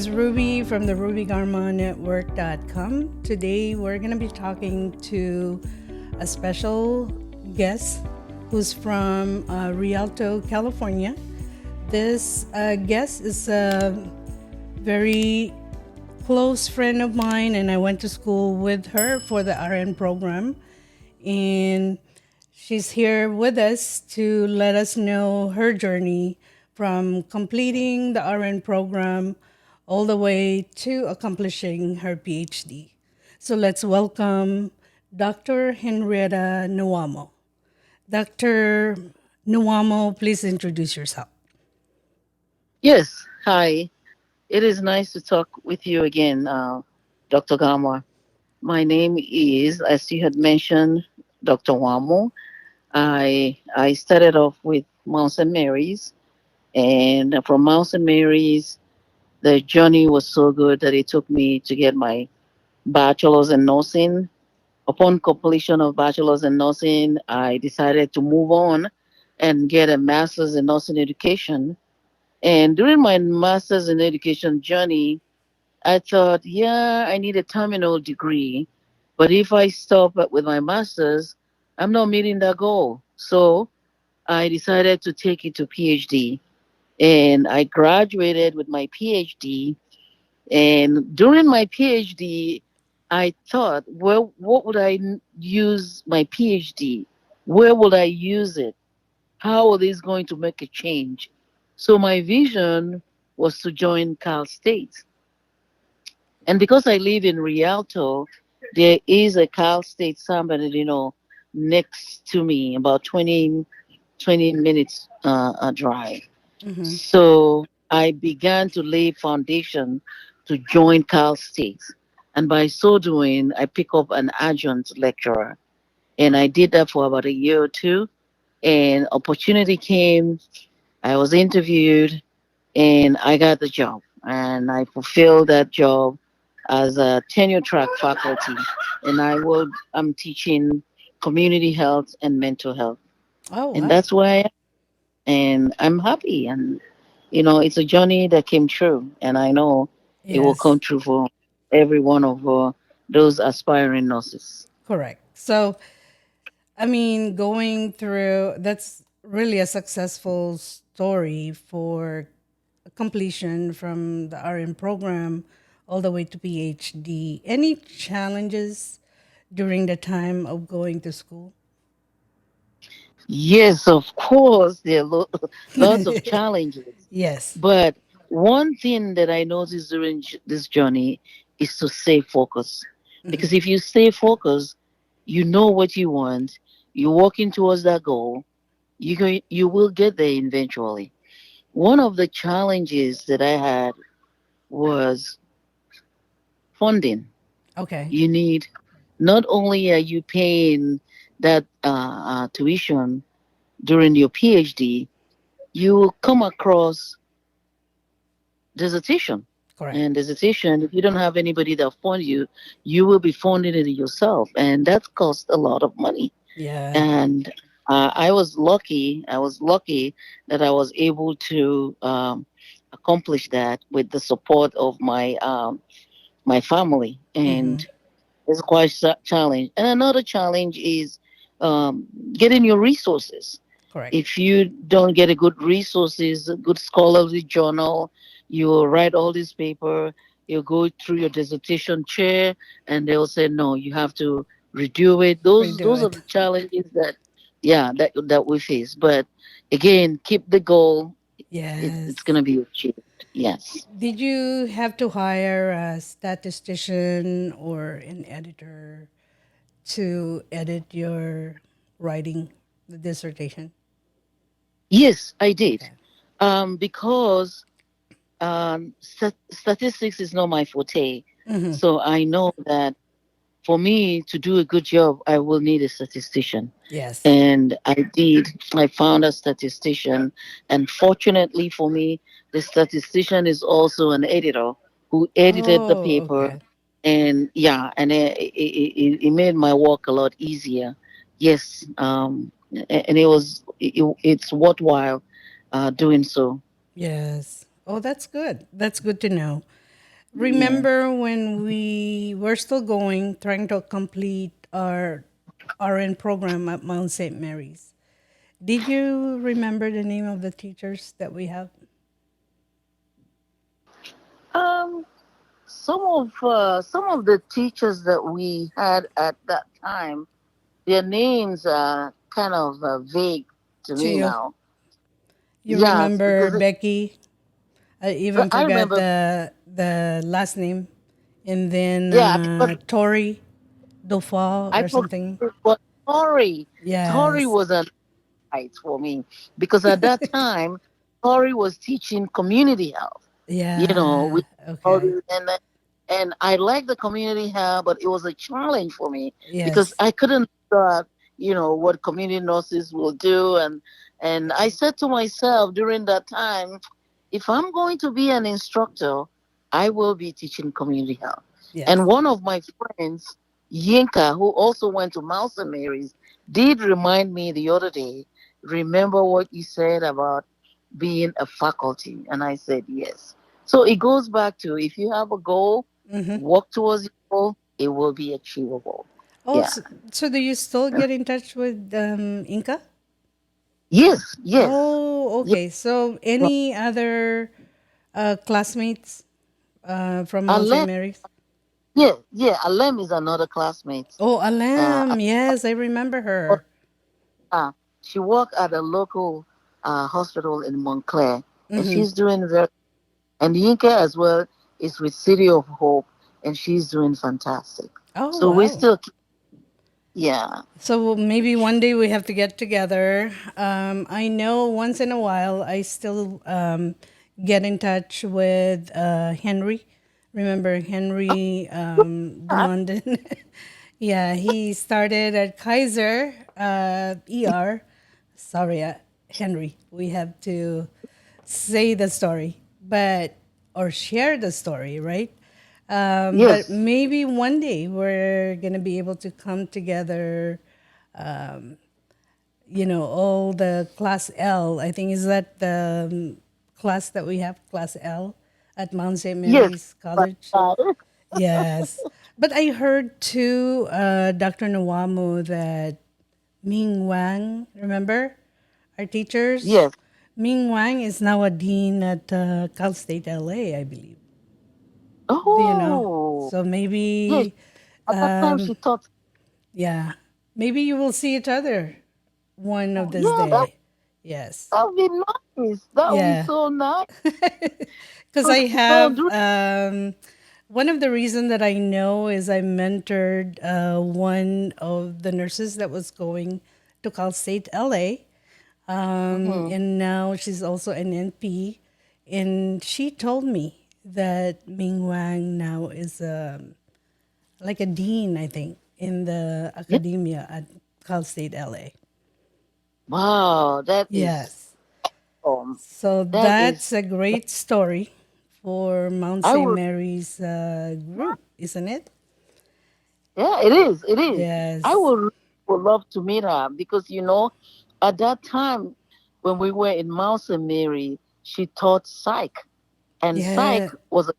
is Ruby from the RubyGarmaNetwork.com. Today we're going to be talking to a special guest who's from Rialto, California. This guest is a very close friend of mine, and I went to school with her for the RN program. And she's here with us to let us know her journey from completing the RN program all the way to accomplishing her PhD. So let's welcome Dr. Henrietta Nwamu. Dr. Nwamu, please introduce yourself. Yes, hi. It is nice to talk with you again, Dr. Gama. My name is, as you had mentioned, Dr. Wamo. I started off with Mount St. Mary's, and from Mount St. Mary's, the journey was so good that it took me to get my bachelor's in nursing. Upon completion of bachelor's in nursing, I decided to move on and get a master's in nursing education. And during my master's in education journey, I thought, yeah, I need a terminal degree, but if I stop with my master's, I'm not meeting that goal. So I decided to take it to PhD, and I graduated with my PhD. And during my PhD, I thought, well, what would use my PhD? Where would I use it? How are these going to make a change? So my vision was to join Cal State. And because I live in Rialto, there is a Cal State San Bernardino next to me, about 20 minutes drive. Mm-hmm. So I began to lay foundation to join Cal State. And by so doing, I pick up an adjunct lecturer. And I did that for about a year or two. And opportunity came. I was interviewed and I got the job. And I fulfilled that job as a tenure track faculty. And I'm teaching community health and mental health. Oh, And wow. that's where I am. And I'm happy. And, it's a journey that came true. And I know it will come Yes, true for every one of those aspiring nurses. correct. So, I mean, going through that's really a successful story for completion from the RN program all the way to PhD. Any challenges during the time of going to school? Yes, of course, there are lots of challenges. Yes. But one thing that I noticed during this journey is to stay focused. Hmm. Because if you stay focused, you know what you want, you're working towards that goal, you will get there eventually. One of the challenges that I had was funding. Okay. You need not only are you paying that tuition during your PhD, you will come across dissertation. Correct. And dissertation, if you don't have anybody that fund you, you will be funding it yourself, and that costs a lot of money. Yeah. And I was lucky. I was lucky that I was able to accomplish that with the support of my family, Hmm. and it's quite a challenge. And another challenge is getting your resources. Correct. If you don't get a good resources, a good scholarly journal, you write all this paper, you go through your dissertation chair, and they'll say no, you have to redo it. Redo Those are it. the challenges that, yeah, that we face. But again, keep the goal. It's Yes. gonna be achieved. Yes. Did you have to hire a statistician or an editor to edit your writing, the dissertation? Yes, I did. Okay. Because statistics is not my forte. Hmm. So I know that for me to do a good job, I will need a statistician. Yes. And I did. I found a statistician. And fortunately for me, the statistician is also an editor who edited the Oh, paper. okay. And yeah, and it made my work a lot easier. Yes. And it's worthwhile doing so. Yes. Oh, that's good. That's good to know. Yeah. remember when we were still going, trying to complete our RN program at Mount St. Mary's. Did you remember the name of the teachers that we have? Um, some of the teachers that we had at that time, their names are kind of vague to To me you? now. You Yes, remember because Becky? I even I forgot remember. the last name. And then Yeah, because Tori Dofal I or forgot. something. But Tori Yes. was an light for me because at that time, Tori was teaching community health. Yeah. We Okay. and I liked the community health, but it was a challenge for me because Yes. I couldn't start, what community nurses will do, and I said to myself during that time, if I'm going to be an instructor, I will be teaching community health. And Yes. one of my friends, Yinka, who also went to Mouse and Mary's, did remind me the other day, remember what you said about being a faculty? And I said, yes. So it goes back to if you have a goal, Mm-hmm. work towards your goal, it will be achievable. Oh, Yeah. so do you still get in touch with Inca? Yes, yes. Oh, Yeah. okay. So any other classmates from Mount St. Alem, Mary's? yeah, Alem is another classmate. Oh, Uh, Alam. Yes, I remember her. uh, she worked at a local hospital in Montclair, and Mm-hmm. she's doing very. And Yinka as well is with City of Hope, and she's doing fantastic. Oh, So we wow. still, yeah, So maybe one day we have to get together. I know once in a while I still get in touch with Henry. Remember Henry Demondon? Yeah, he started at Kaiser ER. Sorry, Henry. We have to say the story, but or share the story, right? But yes, maybe one day we're gonna be able to come together. All the class L. I think is that the class that we have, class L, at Mount St. yes. Mary's But, College. Yes, but I heard too, Dr. Nwamu, that Ming Wang, remember our teachers? yes. Ming Wang is now a dean at Cal State LA, I believe. Do you know? Oh, So yes. maybe, At that time, she thought, yeah, maybe you will see each other one of oh, this yeah, day. Yes. that would be nice. That would be Yeah. so nice. Because I So, have one of the reason that I know is I mentored one of the nurses that was going to Cal State LA. mhm. And now she's also an NP. And she told me that Ming Wang now is like a dean, I think, in the Yeah. academia at Cal State LA. Wow, Yes. um, So that that's is, a great story for Mount I St. would, Mary's group, isn't it? yeah, it is, it is. I Yes. would love to meet her because, at that time when we were in Mouse and Mary, she taught psych, and psych Yeah, was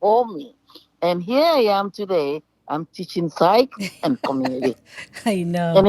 for me. And here I am today. I'm teaching psych and community. I know. And